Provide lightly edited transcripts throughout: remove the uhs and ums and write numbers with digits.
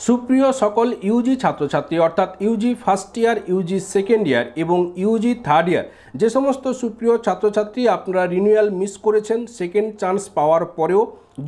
সুপ্রিয় সকল ইউজি ছাত্রছাত্রী অর্থাৎ Yuji first year, Yuji second year এবং ইউজি থার্ড ইয়ার যে সমস্ত সুপ্রিয় ছাত্রছাত্রী আপনারা রিনিউয়াল মিস করেছেন, সেকেন্ড চান্স পাওয়ার পরেও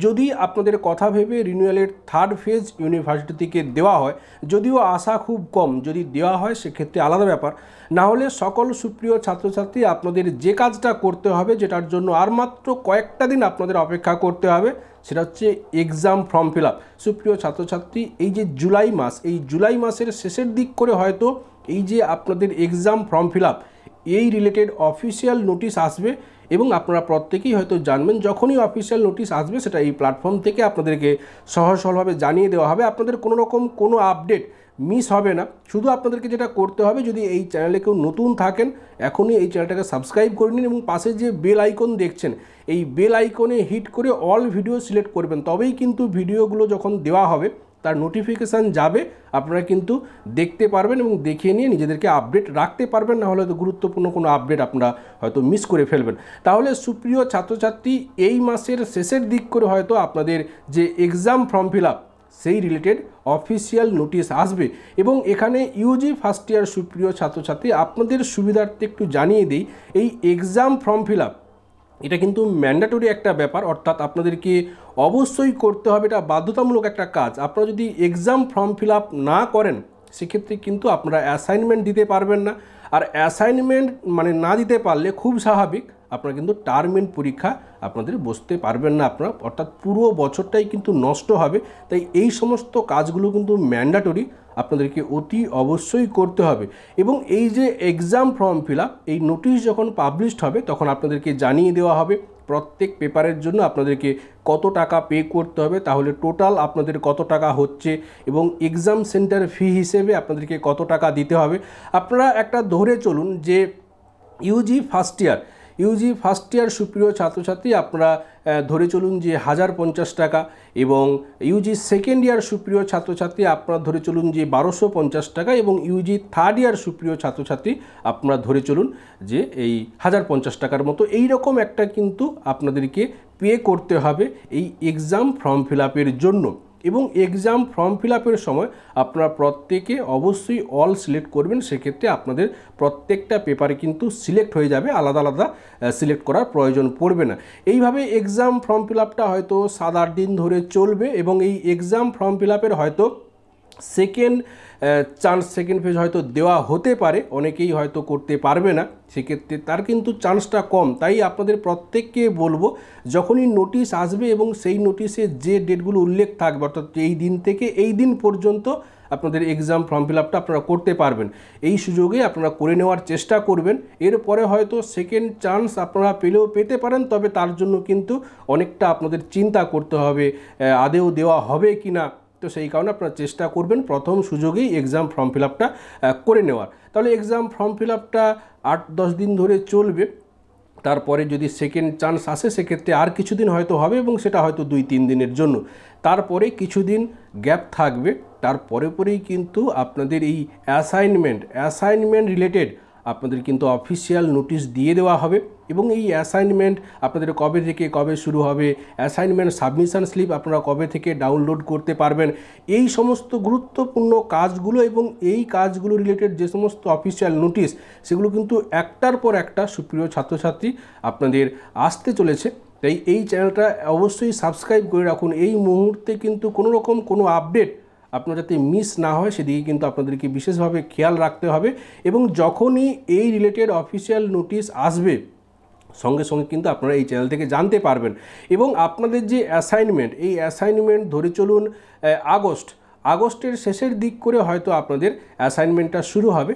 যদি আপনাদের কথা ভেবে রিনিউয়ালের থার্ড ফেজ ইউনিভার্সিটি থেকে দেওয়া হয়, যদিও আশা খুব কম, যদি দেওয়া হয় সেক্ষেত্রে আলাদা ব্যাপার। না হলে সকল সুপ্রিয় ছাত্রছাত্রী আপনাদের যে কাজটা করতে হবে, যেটার জন্য আর মাত্র কয়েকটা দিন আপনাদের অপেক্ষা করতে হবে, সেটা হচ্ছে এক্সাম ফর্ম ফিল আপ। সুপ্রিয় ছাত্রছাত্রী, এই যে জুলাই মাস, এই জুলাই মাসের শেষের দিক করে হয়তো এই যে আপনাদের এক্সাম ফর্ম ফিল আপ এই রিলেটেড অফিসিয়াল নোটিশ আসবে এবং আপনারা প্রত্যেকেই হয়তো জানবেন যখনই অফিসিয়াল নোটিশ আসবে সেটা এই প্ল্যাটফর্ম থেকে আপনাদেরকে সহজ সরলভাবে জানিয়ে দেওয়া হবে। আপনাদের কোনো রকম কোনো আপডেট মিস হবে না। শুধু আপনাদেরকে যেটা করতে হবে, যদি এই চ্যানেলে কেউ নতুন থাকেন এখনই এই চ্যানেলটাকে সাবস্ক্রাইব করে নিন এবং পাশে যে বেল আইকন দেখছেন এই বেল আইকনে হিট করে অল ভিডিও সিলেক্ট করবেন, তবেই কিন্তু ভিডিওগুলো যখন দেওয়া হবে তার নোটিফিকেশান যাবে, আপনারা কিন্তু দেখতে পারবেন এবং দেখে নিয়ে নিজেদেরকে আপডেট রাখতে পারবেন। না হলে তো গুরুত্বপূর্ণ কোনো আপডেট আপনারা হয়তো মিস করে ফেলবেন। তাহলে সুপ্রিয় ছাত্রছাত্রী, এই মাসের শেষের দিক করে হয়তো আপনাদের যে এক্সাম ফর্ম ফিল আপ সেই রিলেটেড অফিসিয়াল নোটিশ আসবে এবং এখানে ইউজি ফার্স্ট ইয়ার সুপ্রিয় ছাত্রছাত্রী আপনাদের সুবিধার্থে একটু জানিয়ে দিই, এই এক্সাম ফর্ম ফিল আপ এটা কিন্তু ম্যান্ডেটরি একটা ব্যাপার, অর্থাৎ আপনাদেরকে অবশ্যই করতে হবে, এটা বাধ্যতামূলক একটা কাজ। আপনারা যদি এক্সাম ফর্ম ফিল আপ না করেন সেক্ষেত্রে কিন্তু আপনারা অ্যাসাইনমেন্ট দিতে পারবেন না, আর অ্যাসাইনমেন্ট মানে না দিতে পারলে খুব স্বাভাবিক আপনারা কিন্তু টার্ম পরীক্ষা আপনাদের বসতে পারবেন না আপনারা, অর্থাৎ পুরো বছরটাই কিন্তু নষ্ট হবে। তাই এই সমস্ত কাজগুলো কিন্তু ম্যান্ডেটরি, আপনাদেরকে অতি অবশ্যই করতে হবে। এবং এই যে এক্সাম ফর্ম ফিল আপ এই নোটিশ যখন পাবলিশড হবে তখন আপনাদেরকে জানিয়ে দেওয়া হবে প্রত্যেক পেপারের জন্য আপনাদেরকে কত টাকা পে করতে হবে, তাহলে টোটাল আপনাদের কত টাকা হচ্ছে এবং এক্সাম সেন্টার ফি হিসেবে আপনাদেরকে কত টাকা দিতে হবে। আপনারা একটা ধরে চলুন যে ইউজি ফার্স্ট ইয়ার সুপ্রিয় ছাত্রছাত্রী আপনারা ধরে চলুন যে 1050 টাকা, এবং ইউজি সেকেন্ড ইয়ার সুপ্রিয় ছাত্রছাত্রী আপনারা ধরে চলুন যে 1250 টাকা, এবং ইউজি থার্ড ইয়ার সুপ্রিয় ছাত্রছাত্রী আপনারা ধরে চলুন যে এই 1050 টাকার মতো এইরকম একটা কিন্তু আপনাদেরকে পে করতে হবে এই এক্সাম ফর্ম ফিল আপের জন্য। এবং এক্সাম ফর্ম ফিল আপের সময় আপনারা প্রত্যেকে অবশ্যই অল সিলেক্ট করবেন, সেক্ষেত্রে আপনাদের প্রত্যেকটা পেপারে কিন্তু সিলেক্ট হয়ে যাবে, আলাদা আলাদা সিলেক্ট করার প্রয়োজন পড়বে না। এইভাবে এক্সাম ফর্ম ফিল আপটা হয়তো 7-8 দিন ধরে চলবে এবং এই এক্সাম ফর্ম ফিল আপের হয়তো সেকেন্ড ফেজ হয়তো দেওয়া হতে পারে, অনেকেই হয়তো করতে পারবে না, সেক্ষেত্রে তার কিন্তু চান্সটা কম। তাই আপনাদের প্রত্যেককে বলবো, যখনই নোটিশ আসবে এবং সেই নোটিশে যে ডেটগুলো উল্লেখ থাকবে, অর্থাৎ এই দিন থেকে এই দিন পর্যন্ত আপনাদের এক্সাম ফর্ম ফিল আপটা আপনারা করতে পারবেন, এই সুযোগে আপনারা করে নেওয়ার চেষ্টা করবেন। এরপরে হয়তো সেকেন্ড চান্স আপনারা পেলেও পেতে পারেন, তবে তার জন্য কিন্তু অনেকটা আপনাদের চিন্তা করতে হবে আদেও দেওয়া হবে কি না। তো সেই কারণে আপনারা চেষ্টা করবেন প্রথম সুযোগেই এক্সাম ফর্ম ফিল আপটা করে নেওয়ার। তাহলে এক্সাম ফর্ম ফিল আপটা 8-10 দিন ধরে চলবে, তারপরে যদি সেকেন্ড চান্স আসে সেক্ষেত্রে আর কিছুদিন হয়তো হবে এবং সেটা হয়তো 2-3 দিনের জন্য, তারপরে কিছুদিন গ্যাপ থাকবে, পরেই কিন্তু আপনাদের এই অ্যাসাইনমেন্ট রিলেটেড আপনাদের কিন্তু অফিসিয়াল নোটিশ দিয়ে দেওয়া হবে। এবং এই অ্যাসাইনমেন্ট আপনাদের কবে থেকে কবে শুরু হবে, অ্যাসাইনমেন্ট সাবমিশন স্লিপ আপনারা কবে থেকে ডাউনলোড করতে পারবেন, এই সমস্ত গুরুত্বপূর্ণ কাজগুলো এবং এই কাজগুলো রিলেটেড যে সমস্ত অফিসিয়াল নোটিশ সেগুলো কিন্তু একটার পর একটা সুপ্রিয় ছাত্রছাত্রী আপনাদের আসতে চলেছে। তাই এই চ্যানেলটা অবশ্যই সাবস্ক্রাইব করে রাখুন। এই মুহূর্তে কিন্তু কোনো রকম কোনো আপডেট আপনার যাতে মিস না হয় সেদিকে কিন্তু আপনাদেরকে বিশেষভাবে খেয়াল রাখতে হবে। এবং যখনই এই রিলেটেড অফিসিয়াল নোটিশ আসবে সঙ্গে সঙ্গে কিন্তু আপনারা এই চ্যানেল থেকে জানতে পারবেন। এবং আপনাদের যে এই অ্যাসাইনমেন্ট ধরে চলুন আগস্টের শেষের দিক করে হয়তো আপনাদের অ্যাসাইনমেন্টটা শুরু হবে,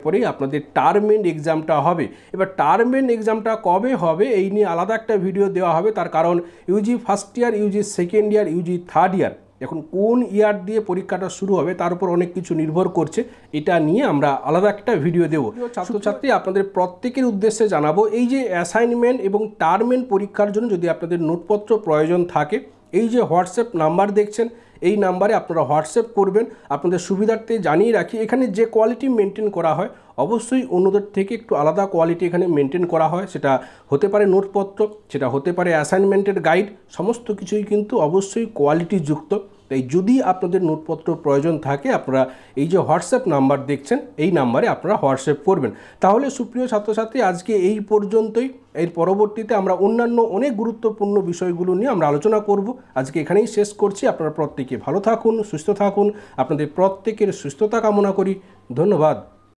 পরেই আপনাদের টার্ম এন্ড এক্সামটা হবে। এবার টার্ম এন্ড এক্সামটা কবে হবে এই নিয়ে আলাদা একটা ভিডিও দেওয়া হবে, তার কারণ Yuji first year, Yuji second year, Yuji third year এখন কোন ইয়ার দিয়ে পরীক্ষাটা শুরু হবে তার উপর অনেক কিছু নির্ভর করছে, এটা নিয়ে আমরা আলাদা একটা ভিডিও দেবো। ছাত্রছাত্রী আপনাদের প্রত্যেকের উদ্দেশ্যে জানাবো, এই যে অ্যাসাইনমেন্ট এবং টার্ম এন্ড পরীক্ষার জন্য যদি আপনাদের নোটপত্র প্রয়োজন থাকে, এই যে হোয়াটসঅ্যাপ নাম্বার দেখছেন এই নাম্বারে আপনারা হোয়াটসঅ্যাপ করবেন। আপনাদের সুবিধার্থে জানিয়ে রাখি, এখানে যে কোয়ালিটি মেনটেন করা হয় অবশ্যই অন্যদের থেকে একটু আলাদা কোয়ালিটি এখানে মেনটেন করা হয়, সেটা হতে পারে নোটপত্র, সেটা হতে পারে অ্যাসাইনমেন্টের গাইড, সমস্ত কিছুই কিন্তু অবশ্যই কোয়ালিটিযুক্ত। তাই যদি আপনাদের নোটপত্র প্রয়োজন থাকে আপনারা এই যে হোয়াটসঅ্যাপ নাম্বার দেখছেন এই নাম্বারে আপনারা হোয়াটসঅ্যাপ করবেন। তাহলে সুপ্রিয় ছাত্রছাত্রী, আজকে এই পর্যন্তই। এর পরবর্তীতে আমরা অন্যান্য অনেক গুরুত্বপূর্ণ বিষয়গুলো নিয়ে আমরা আলোচনা করব। আজকে এখানেই শেষ করছি। আপনারা প্রত্যেকে ভালো থাকুন, সুস্থ থাকুন। আপনাদের প্রত্যেকের সুস্থতা কামনা করি। ধন্যবাদ।